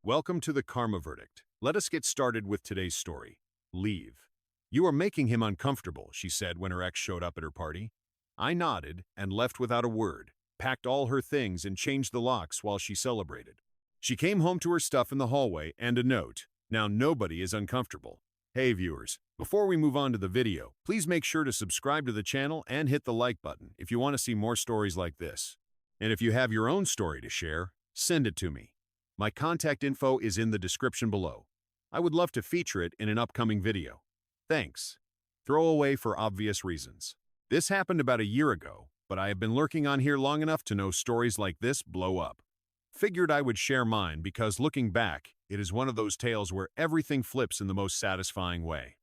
Welcome to the Karma Verdict. Let us get started with today's story. Leave. You are making him uncomfortable, she said when her ex showed up at her party. I nodded and left without a word, packed all her things and changed the locks while she celebrated. She came home to her stuff in the hallway and a note. Now nobody is uncomfortable. Hey viewers, before we move on to the video, please make sure to subscribe to the channel and hit the like button if you want to see more stories like this. And if you have your own story to share, send it to me. My contact info is in the description below. I would love to feature it in an upcoming video. Thanks. Throwaway for obvious reasons. This happened about a year ago, but I have been lurking on here long enough to know stories like this blow up. Figured I would share mine because looking back, it is one of those tales where everything flips in the most satisfying way.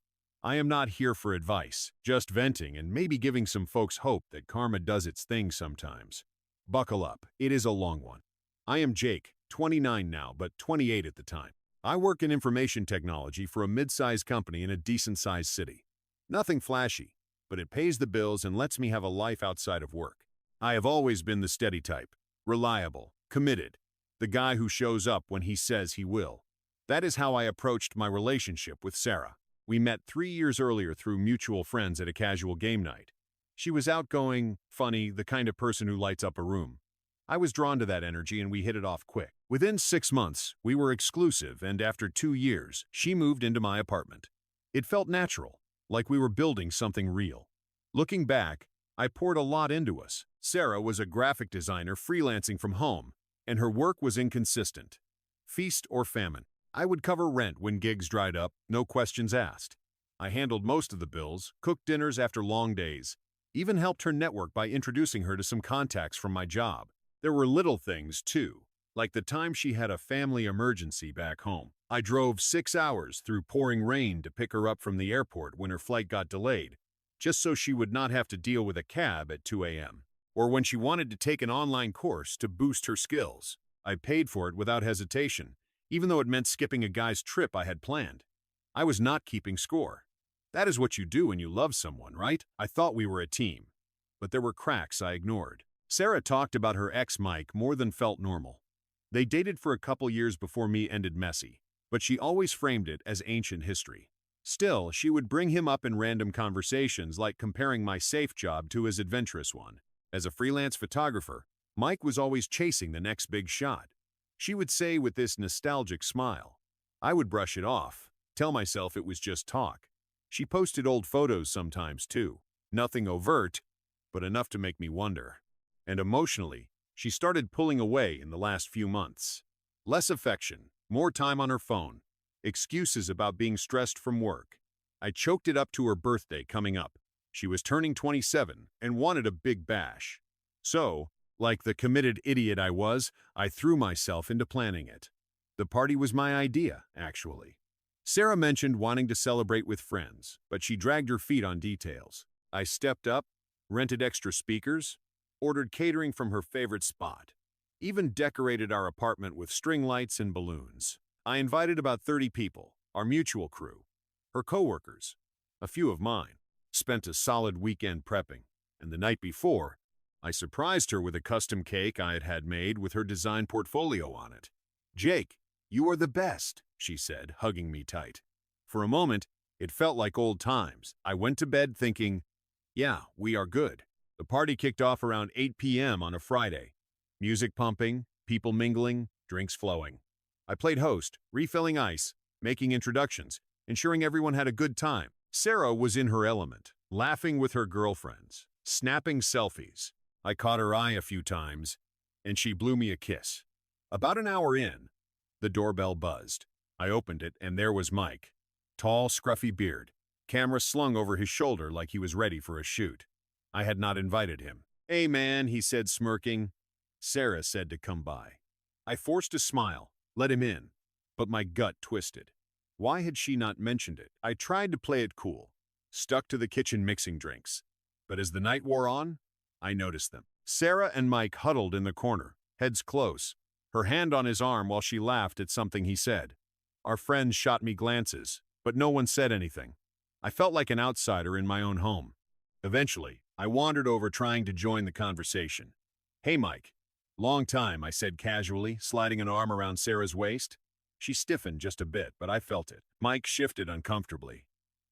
I am not here for advice, just venting and maybe giving some folks hope that karma does its thing sometimes. Buckle up, it is a long one. I am Jake, 29 now, but 28 at the time. I work in information technology for a mid-sized company in a decent-sized city. Nothing flashy, but it pays the bills and lets me have a life outside of work. I have always been the steady type, reliable, committed, the guy who shows up when he says he will. That is how I approached my relationship with Sarah. We met 3 years earlier through mutual friends at a casual game night. She was outgoing, funny, the kind of person who lights up a room. I was drawn to that energy and we hit it off quick. Within 6 months, we were exclusive, and after 2 years, she moved into my apartment. It felt natural, like we were building something real. Looking back, I poured a lot into us. Sarah was a graphic designer freelancing from home, and her work was inconsistent. Feast or famine. I would cover rent when gigs dried up, no questions asked. I handled most of the bills, cooked dinners after long days, even helped her network by introducing her to some contacts from my job. There were little things, too, like the time she had a family emergency back home. I drove 6 hours through pouring rain to pick her up from the airport when her flight got delayed, just so she would not have to deal with a cab at 2 a.m. Or when she wanted to take an online course to boost her skills. I paid for it without hesitation, even though it meant skipping a guy's trip I had planned. I was not keeping score. That is what you do when you love someone, right? I thought we were a team, but there were cracks I ignored. Sarah talked about her ex Mike more than felt normal. They dated for a couple years before me ended messy, but she always framed it as ancient history. Still, she would bring him up in random conversations like comparing my safe job to his adventurous one. As a freelance photographer, Mike was always chasing the next big shot. She would say with this nostalgic smile. I would brush it off, tell myself it was just talk. She posted old photos sometimes too. Nothing overt, but enough to make me wonder. And emotionally, she started pulling away in the last few months. Less affection, more time on her phone, excuses about being stressed from work. I choked it up to her birthday coming up. She was turning 27 and wanted a big bash. So, like the committed idiot I was, I threw myself into planning it. The party was my idea, actually. Sarah mentioned wanting to celebrate with friends, but she dragged her feet on details. I stepped up, rented extra speakers, ordered catering from her favorite spot, even decorated our apartment with string lights and balloons. I invited about 30 people, our mutual crew, her coworkers, a few of mine. Spent a solid weekend prepping, and the night before, I surprised her with a custom cake I had made with her design portfolio on it. "Jake, you are the best," she said, hugging me tight. For a moment, it felt like old times. I went to bed thinking, yeah, we are good. The party kicked off around 8 p.m. on a Friday. Music pumping, people mingling, drinks flowing. I played host, refilling ice, making introductions, ensuring everyone had a good time. Sarah was in her element, laughing with her girlfriends, snapping selfies. I caught her eye a few times, and she blew me a kiss. About an hour in, the doorbell buzzed. I opened it, and there was Mike. Tall, scruffy beard, camera slung over his shoulder like he was ready for a shoot. I had not invited him. "Hey man," he said, smirking. Sarah said to come by. I forced a smile, let him in, but my gut twisted. Why had she not mentioned it? I tried to play it cool, stuck to the kitchen mixing drinks. But as the night wore on, I noticed them. Sarah and Mike huddled in the corner, heads close, her hand on his arm while she laughed at something he said. Our friends shot me glances, but no one said anything. I felt like an outsider in my own home. Eventually, I wandered over trying to join the conversation. "Hey, Mike." "Long time," I said casually, sliding an arm around Sarah's waist. She stiffened just a bit, but I felt it. Mike shifted uncomfortably,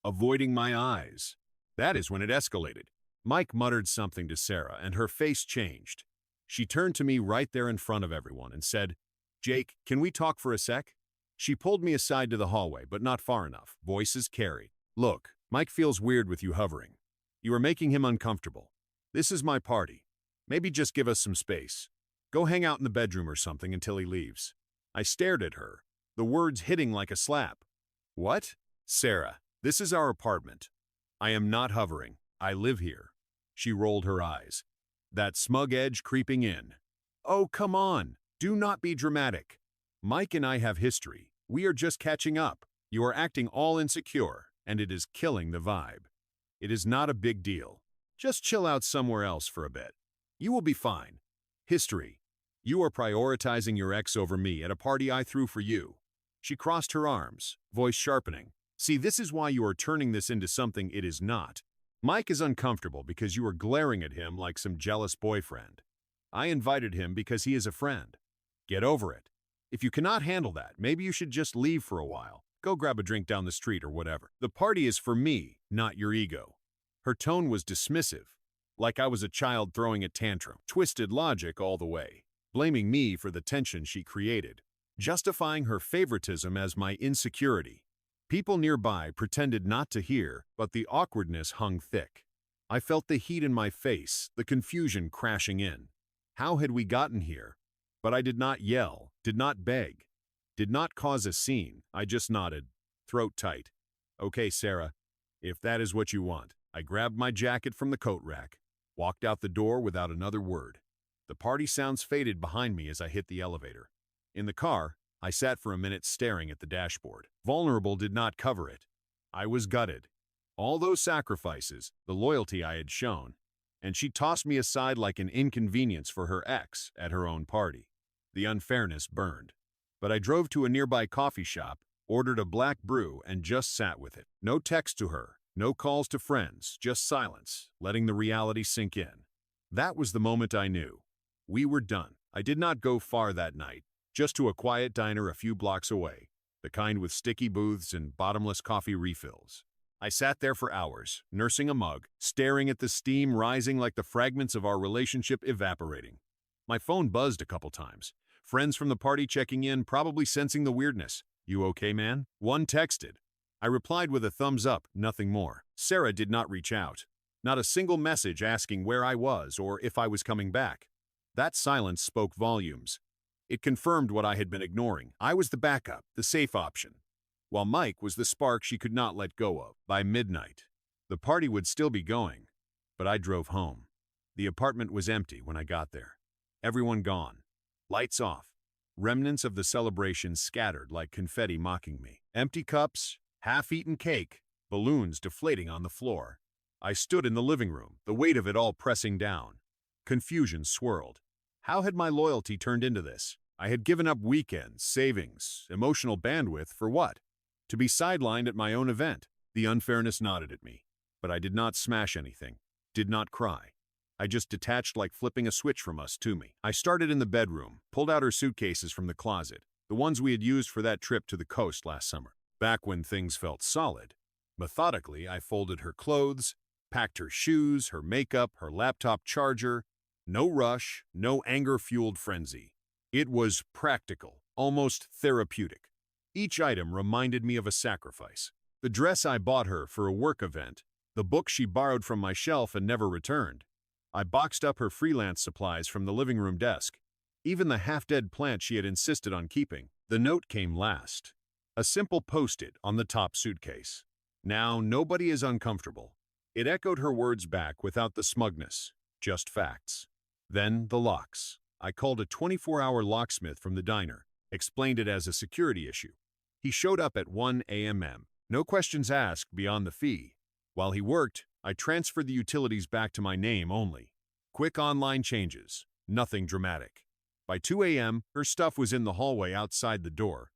avoiding my eyes. That is when it escalated. Mike muttered something to Sarah, and her face changed. She turned to me right there in front of everyone and said, "Jake, can we talk for a sec?" She pulled me aside to the hallway, but not far enough. Voices carried. "Look, Mike feels weird with you hovering. You are making him uncomfortable. This is my party. Maybe just give us some space. Go hang out in the bedroom or something until he leaves." I stared at her, the words hitting like a slap. "What?" "Sarah, this is our apartment. I am not hovering. I live here." She rolled her eyes, that smug edge creeping in. "Oh, come on. Do not be dramatic. Mike and I have history. We are just catching up. You are acting all insecure, and it is killing the vibe. It is not a big deal. Just chill out somewhere else for a bit. You will be fine. History. You are prioritizing your ex over me at a party I threw for you." She crossed her arms, voice sharpening. "See, this is why you are turning this into something it is not. Mike is uncomfortable because you are glaring at him like some jealous boyfriend. I invited him because he is a friend. Get over it. If you cannot handle that, maybe you should just leave for a while. Go grab a drink down the street or whatever. The party is for me, not your ego." Her tone was dismissive, like I was a child throwing a tantrum. Twisted logic all the way, blaming me for the tension she created, justifying her favoritism as my insecurity. People nearby pretended not to hear, but the awkwardness hung thick. I felt the heat in my face, the confusion crashing in. How had we gotten here? But I did not yell, did not beg, did not cause a scene. I just nodded, throat tight. "Okay, Sarah, if that is what you want." I grabbed my jacket from the coat rack, walked out the door without another word. The party sounds faded behind me as I hit the elevator. In the car, I sat for a minute staring at the dashboard. Vulnerable did not cover it. I was gutted. All those sacrifices, the loyalty I had shown, and she tossed me aside like an inconvenience for her ex at her own party. The unfairness burned. But I drove to a nearby coffee shop, ordered a black brew, and just sat with it. No text to her, no calls to friends, just silence, letting the reality sink in. That was the moment I knew. We were done. I did not go far that night, just to a quiet diner a few blocks away, the kind with sticky booths and bottomless coffee refills. I sat there for hours, nursing a mug, staring at the steam rising like the fragments of our relationship evaporating. My phone buzzed a couple times. Friends from the party checking in, probably sensing the weirdness. "You okay, man?" One texted. I replied with a thumbs up, nothing more. Sarah did not reach out. Not a single message asking where I was or if I was coming back. That silence spoke volumes. It confirmed what I had been ignoring. I was the backup, the safe option, while Mike was the spark she could not let go of. By midnight, the party would still be going, but I drove home. The apartment was empty when I got there. Everyone gone. Lights off. Remnants of the celebration scattered like confetti mocking me. Empty cups, half-eaten cake, balloons deflating on the floor. I stood in the living room, the weight of it all pressing down. Confusion swirled. How had my loyalty turned into this? I had given up weekends, savings, emotional bandwidth for what? To be sidelined at my own event. The unfairness nodded at me, but I did not smash anything, did not cry. I just detached like flipping a switch from us to me. I started in the bedroom, pulled out her suitcases from the closet, the ones we had used for that trip to the coast last summer. Back when things felt solid. Methodically, I folded her clothes, packed her shoes, her makeup, her laptop charger. No rush, no anger-fueled frenzy. It was practical, almost therapeutic. Each item reminded me of a sacrifice. The dress I bought her for a work event, the book she borrowed from my shelf and never returned. I boxed up her freelance supplies from the living room desk. Even the half-dead plant she had insisted on keeping. The note came last. A simple post-it on the top suitcase. "Now nobody is uncomfortable." It echoed her words back without the smugness, just facts. Then the locks. I called a 24-hour locksmith from the diner, explained it as a security issue. He showed up at 1 a.m. No questions asked beyond the fee. While he worked, I transferred the utilities back to my name only. Quick online changes, nothing dramatic. By 2 a.m., her stuff was in the hallway outside the door,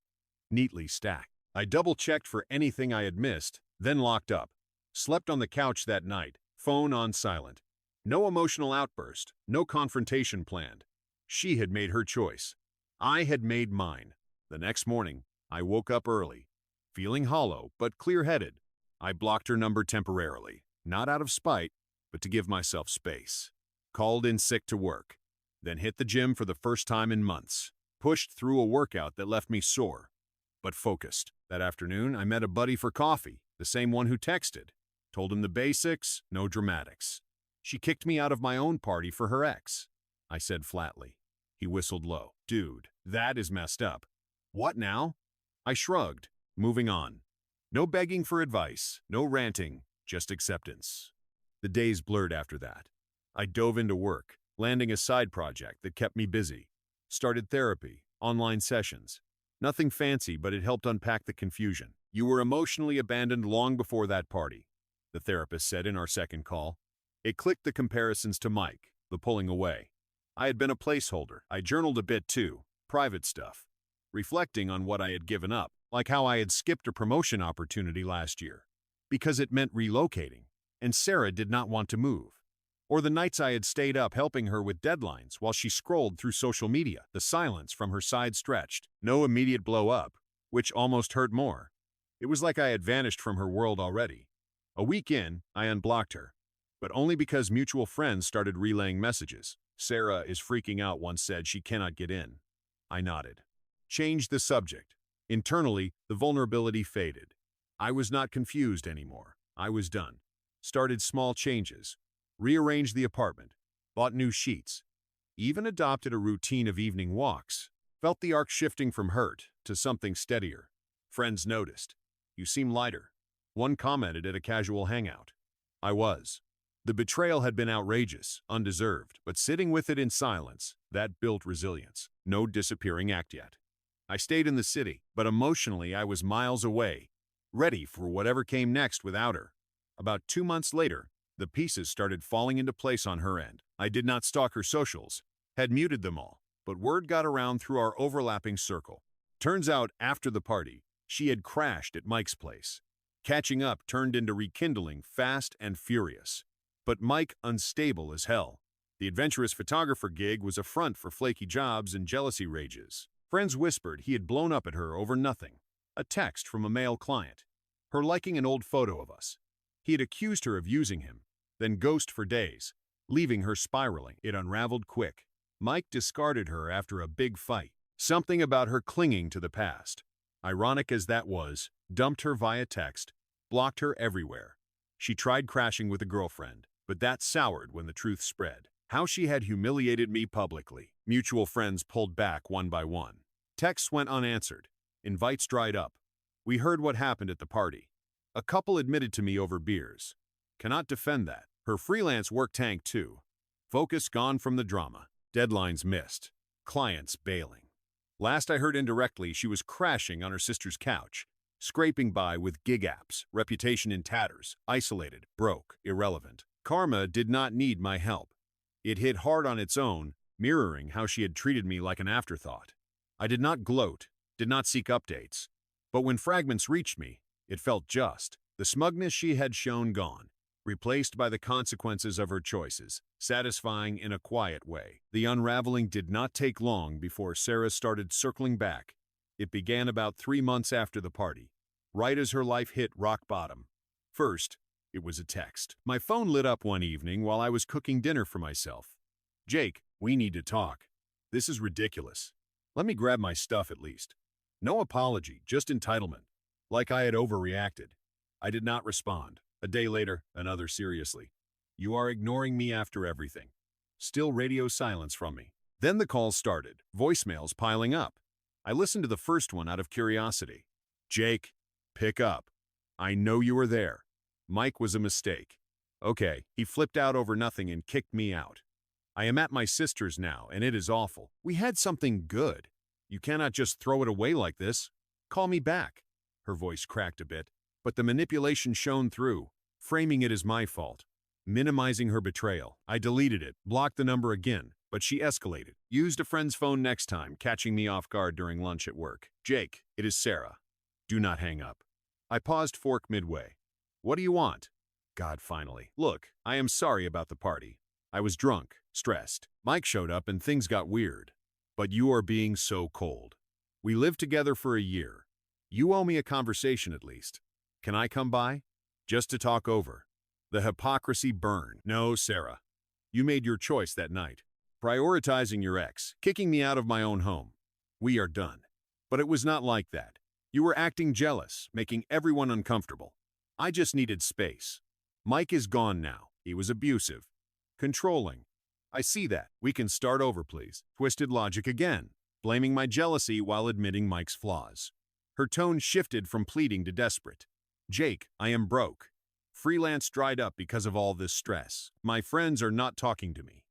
neatly stacked. I double-checked for anything I had missed, then locked up. Slept on the couch that night, phone on silent. No emotional outburst, no confrontation planned. She had made her choice. I had made mine. The next morning, I woke up early, feeling hollow but clear-headed. I blocked her number temporarily, not out of spite, but to give myself space. Called in sick to work, then hit the gym for the first time in months. Pushed through a workout that left me sore, but focused. That afternoon, I met a buddy for coffee, the same one who texted. Told him the basics, no dramatics. She kicked me out of my own party for her ex. I said flatly. He whistled low. Dude, that is messed up. What now? I shrugged, moving on. No begging for advice, no ranting, just acceptance. The days blurred after that. I dove into work, landing a side project that kept me busy. Started therapy, online sessions. Nothing fancy, but it helped unpack the confusion. You were emotionally abandoned long before that party, the therapist said in our second call. It clicked the comparisons to Mike, the pulling away. I had been a placeholder. I journaled a bit too, private stuff, reflecting on what I had given up, like how I had skipped a promotion opportunity last year, because it meant relocating, and Sarah did not want to move. Or the nights I had stayed up helping her with deadlines while she scrolled through social media. The silence from her side stretched. No immediate blow up, which almost hurt more. It was like I had vanished from her world already. A week in, I unblocked her, but only because mutual friends started relaying messages. Sarah is freaking out, once said she cannot get in. I nodded. Changed the subject. Internally, the vulnerability faded. I was not confused anymore. I was done. Started small changes. Rearranged the apartment, bought new sheets, even adopted a routine of evening walks. Felt the arc shifting from hurt to something steadier. Friends noticed. You seem lighter. One commented at a casual hangout. I was. The betrayal had been outrageous, undeserved, but sitting with it in silence, that built resilience. No disappearing act yet. I stayed in the city, but emotionally I was miles away, ready for whatever came next without her. About 2 months later, the pieces started falling into place on her end. I did not stalk her socials, had muted them all, but word got around through our overlapping circle. Turns out, after the party, she had crashed at Mike's place. Catching up turned into rekindling, fast and furious. But Mike unstable as hell. The adventurous photographer gig was a front for flaky jobs and jealousy rages. Friends whispered he had blown up at her over nothing. A text from a male client. Her liking an old photo of us. He had accused her of using him, then ghost for days, leaving her spiraling. It unraveled quick. Mike discarded her after a big fight. Something about her clinging to the past. Ironic as that was, dumped her via text, blocked her everywhere. She tried crashing with a girlfriend, but that soured when the truth spread. How she had humiliated me publicly. Mutual friends pulled back one by one. Texts went unanswered. Invites dried up. We heard what happened at the party. A couple admitted to me over beers. Cannot defend that. Her freelance work tanked too. Focus gone from the drama. Deadlines missed. Clients bailing. Last I heard indirectly, she was crashing on her sister's couch, scraping by with gig apps, reputation in tatters, isolated, broke, irrelevant. Karma did not need my help. It hit hard on its own, mirroring how she had treated me like an afterthought. I did not gloat, did not seek updates. But when fragments reached me, it felt just. The smugness she had shown gone, replaced by the consequences of her choices, satisfying in a quiet way. The unraveling did not take long before Sarah started circling back. It began about 3 months after the party, right as her life hit rock bottom. First, it was a text. My phone lit up one evening while I was cooking dinner for myself. Jake, we need to talk. This is ridiculous. Let me grab my stuff at least. No apology, just entitlement. Like I had overreacted. I did not respond. A day later, another seriously. You are ignoring me after everything. Still radio silence from me. Then the calls started, voicemails piling up. I listened to the first one out of curiosity. Jake, pick up. I know you were there. Mike was a mistake. Okay, he flipped out over nothing and kicked me out. I am at my sister's now, and it is awful. We had something good. You cannot just throw it away like this. Call me back. Her voice cracked a bit, but the manipulation shone through, framing it as my fault. Minimizing her betrayal. I deleted it, blocked the number again, but she escalated. Used a friend's phone next time, catching me off guard during lunch at work. Jake, it is Sarah. Do not hang up. I paused fork midway. What do you want? God, finally. Look, I am sorry about the party. I was drunk, stressed. Mike showed up and things got weird. But you are being so cold. We lived together for a year. You owe me a conversation at least. Can I come by? Just to talk over. The hypocrisy burned. No, Sarah. You made your choice that night. Prioritizing your ex, kicking me out of my own home. We are done. But it was not like that. You were acting jealous, making everyone uncomfortable. I just needed space. Mike is gone now. He was abusive. Controlling. I see that. We can start over, please. Twisted logic again, blaming my jealousy while admitting Mike's flaws. Her tone shifted from pleading to desperate. Jake, I am broke. Freelance dried up because of all this stress. My friends are not talking to me.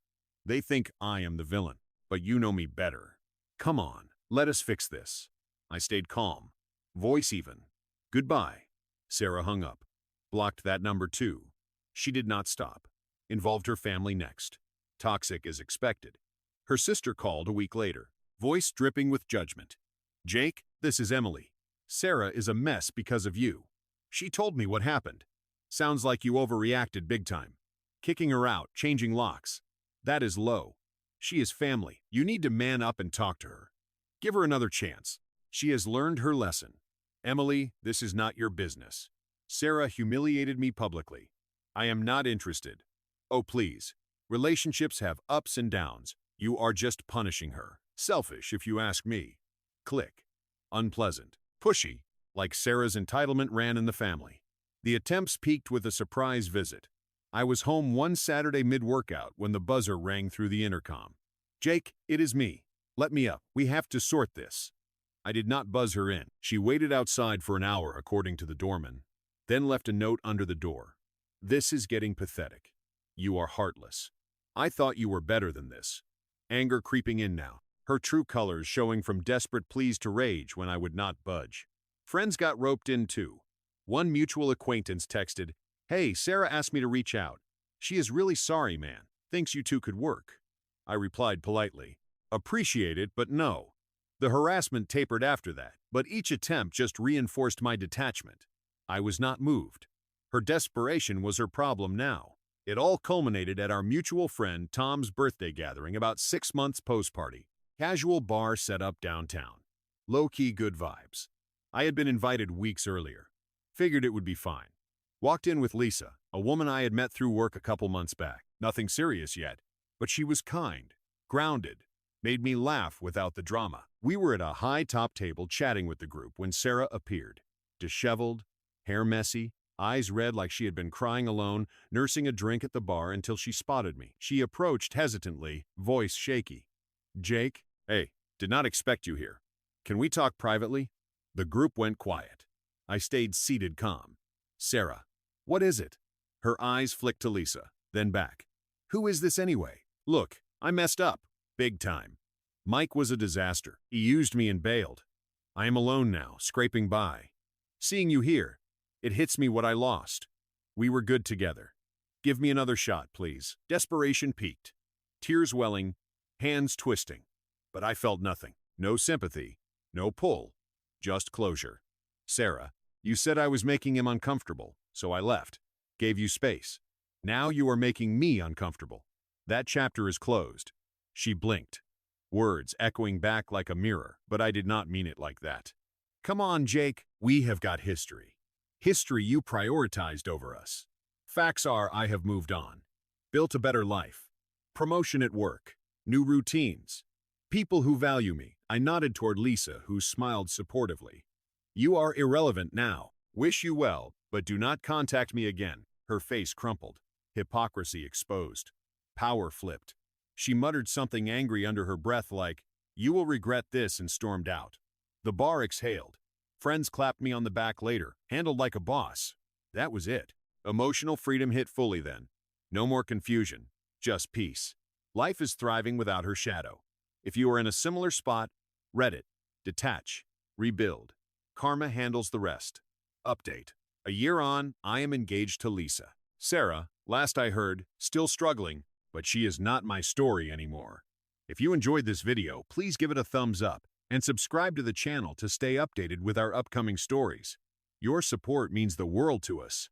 They think I am the villain, but you know me better. Come on, let us fix this. I stayed calm, voice even. Goodbye. Sarah hung up. Blocked that number too. She did not stop. Involved her family next. Toxic as expected. Her sister called a week later, voice dripping with judgment. Jake, this is Emily. Sarah is a mess because of you. She told me what happened. Sounds like you overreacted big time. Kicking her out, changing locks. That is low. She is family. You need to man up and talk to her. Give her another chance. She has learned her lesson. Emily, this is not your business. Sarah humiliated me publicly. I am not interested. Oh, please. Relationships have ups and downs. You are just punishing her. Selfish, if you ask me. Click. Unpleasant. Pushy, like Sarah's entitlement ran in the family. The attempts peaked with a surprise visit. I was home one Saturday mid-workout when the buzzer rang through the intercom. Jake, it is me. Let me up. We have to sort this. I did not buzz her in. She waited outside for an hour, according to the doorman, then left a note under the door. This is getting pathetic. You are heartless. I thought you were better than this. Anger creeping in now, her true colors showing from desperate pleas to rage when I would not budge. Friends got roped in too. One mutual acquaintance texted, Hey, Sarah asked me to reach out. She is really sorry, man. Thinks you two could work. I replied politely. Appreciate it, but no. The harassment tapered after that, but each attempt just reinforced my detachment. I was not moved. Her desperation was her problem now. It all culminated at our mutual friend Tom's birthday gathering about 6 months post-party. Casual bar set up downtown. Low-key good vibes. I had been invited weeks earlier. Figured it would be fine. Walked in with Lisa, a woman I had met through work a couple months back. Nothing serious yet, but she was kind, grounded, made me laugh without the drama. We were at a high-top table chatting with the group when Sarah appeared. Disheveled, hair messy, eyes red like she had been crying alone, nursing a drink at the bar until she spotted me. She approached hesitantly, voice shaky. Jake, hey, did not expect you here. Can we talk privately? The group went quiet. I stayed seated calm. Sarah, what is it? Her eyes flicked to Lisa, then back. Who is this anyway? Look, I messed up. Big time. Mike was a disaster. He used me and bailed. I am alone now, scraping by. Seeing you here, it hits me what I lost. We were good together. Give me another shot, please. Desperation peaked. Tears welling, hands twisting. But I felt nothing. No sympathy. No pull. Just closure. Sarah, you said I was making him uncomfortable, so I left. Gave you space. Now you are making me uncomfortable. That chapter is closed. She blinked. Words echoing back like a mirror, but I did not mean it like that. Come on, Jake. We have got history. History you prioritized over us. Facts are I have moved on. Built a better life. Promotion at work. New routines. People who value me. I nodded toward Lisa, who smiled supportively. You are irrelevant now. Wish you well, but do not contact me again. Her face crumpled. Hypocrisy exposed. Power flipped. She muttered something angry under her breath like, You will regret this, and stormed out. The bar exhaled. Friends clapped me on the back later, handled like a boss. That was it. Emotional freedom hit fully then. No more confusion. Just peace. Life is thriving without her shadow. If you are in a similar spot, Reddit. Detach. Rebuild. Karma handles the rest. Update. A year on, I am engaged to Lisa. Sarah, last I heard, still struggling, but she is not my story anymore. If you enjoyed this video, please give it a thumbs up and subscribe to the channel to stay updated with our upcoming stories. Your support means the world to us.